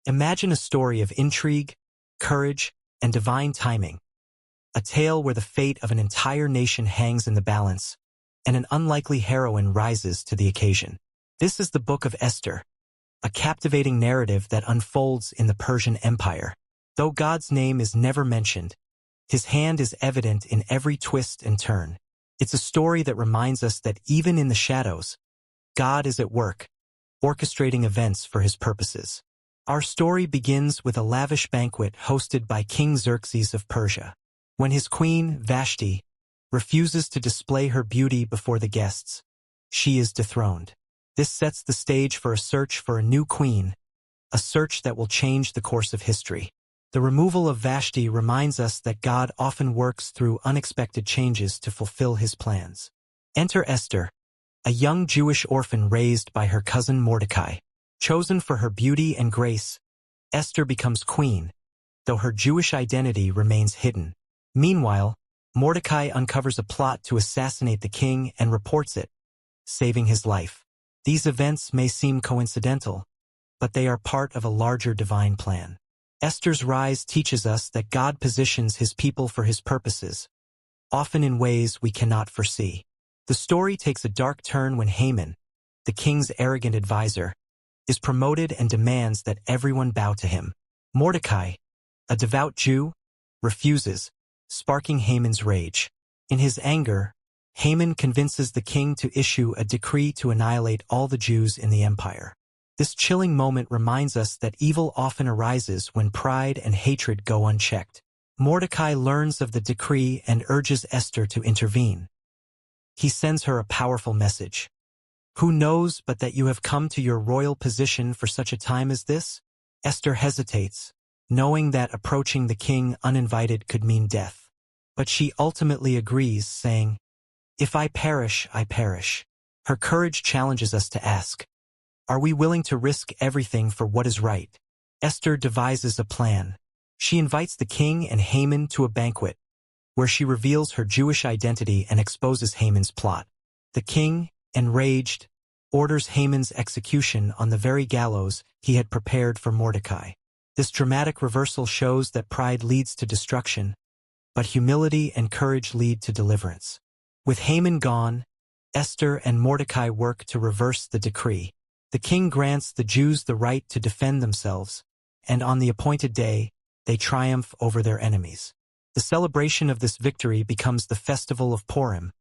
Imagine a story of intrigue, courage, and divine timing. A tale where the fate of an entire nation hangs in the balance, and an unlikely heroine rises to the occasion. This is the Book of Esther, a captivating narrative that unfolds in the Persian Empire. Though God's name is never mentioned, his hand is evident in every twist and turn. It's a story that reminds us that even in the shadows, God is at work, orchestrating events for his purposes. Our story begins with a lavish banquet hosted by King Xerxes of Persia. When his queen, Vashti, refuses to display her beauty before the guests, she is dethroned. This sets the stage for a search for a new queen, a search that will change the course of history. The removal of Vashti reminds us that God often works through unexpected changes to fulfill his plans. Enter Esther, a young Jewish orphan raised by her cousin Mordecai. Chosen for her beauty and grace, Esther becomes queen, though her Jewish identity remains hidden. Meanwhile, Mordecai uncovers a plot to assassinate the king and reports it, saving his life. These events may seem coincidental, but they are part of a larger divine plan. Esther's rise teaches us that God positions his people for his purposes, often in ways we cannot foresee. The story takes a dark turn when Haman, the king's arrogant advisor, is promoted and demands that everyone bow to him. Mordecai, a devout Jew, refuses, sparking Haman's rage. In his anger, Haman convinces the king to issue a decree to annihilate all the Jews in the empire. This chilling moment reminds us that evil often arises when pride and hatred go unchecked. Mordecai learns of the decree and urges Esther to intervene. He sends her a powerful message. Who knows but that you have come to your royal position for such a time as this? Esther hesitates, knowing that approaching the king uninvited could mean death. But she ultimately agrees, saying, "If I perish, I perish." Her courage challenges us to ask, are we willing to risk everything for what is right? Esther devises a plan. She invites the king and Haman to a banquet, where she reveals her Jewish identity and exposes Haman's plot. The king, enraged, orders Haman's execution on the very gallows he had prepared for Mordecai. This dramatic reversal shows that pride leads to destruction, but humility and courage lead to deliverance. With Haman gone, Esther and Mordecai work to reverse the decree. The king grants the Jews the right to defend themselves, and on the appointed day, they triumph over their enemies. The celebration of this victory becomes the festival of Purim,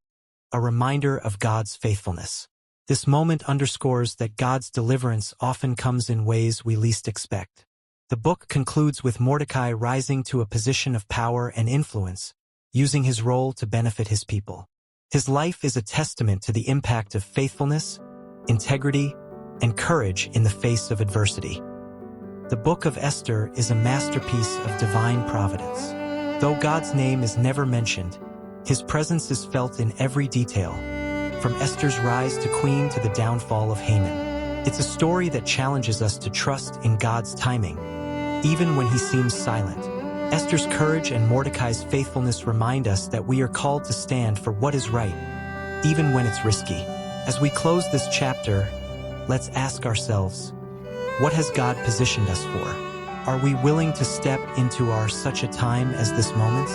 a reminder of God's faithfulness. This moment underscores that God's deliverance often comes in ways we least expect. The book concludes with Mordecai rising to a position of power and influence, using his role to benefit his people. His life is a testament to the impact of faithfulness, integrity, and courage in the face of adversity. The Book of Esther is a masterpiece of divine providence. Though God's name is never mentioned, his presence is felt in every detail, from Esther's rise to queen to the downfall of Haman. It's a story that challenges us to trust in God's timing, even when he seems silent. Esther's courage and Mordecai's faithfulness remind us that we are called to stand for what is right, even when it's risky. As we close this chapter, let's ask ourselves, what has God positioned us for? Are we willing to step into such a time as this moment?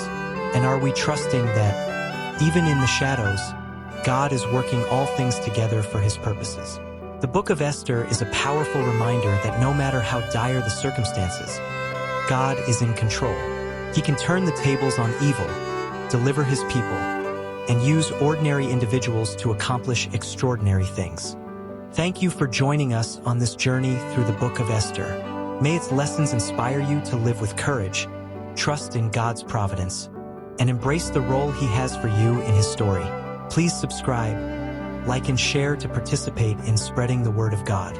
And are we trusting that, even in the shadows, God is working all things together for his purposes? The Book of Esther is a powerful reminder that no matter how dire the circumstances, God is in control. He can turn the tables on evil, deliver his people, and use ordinary individuals to accomplish extraordinary things. Thank you for joining us on this journey through the Book of Esther. May its lessons inspire you to live with courage, trust in God's providence, and embrace the role he has for you in his story. Please subscribe, like, and share to participate in spreading the word of God.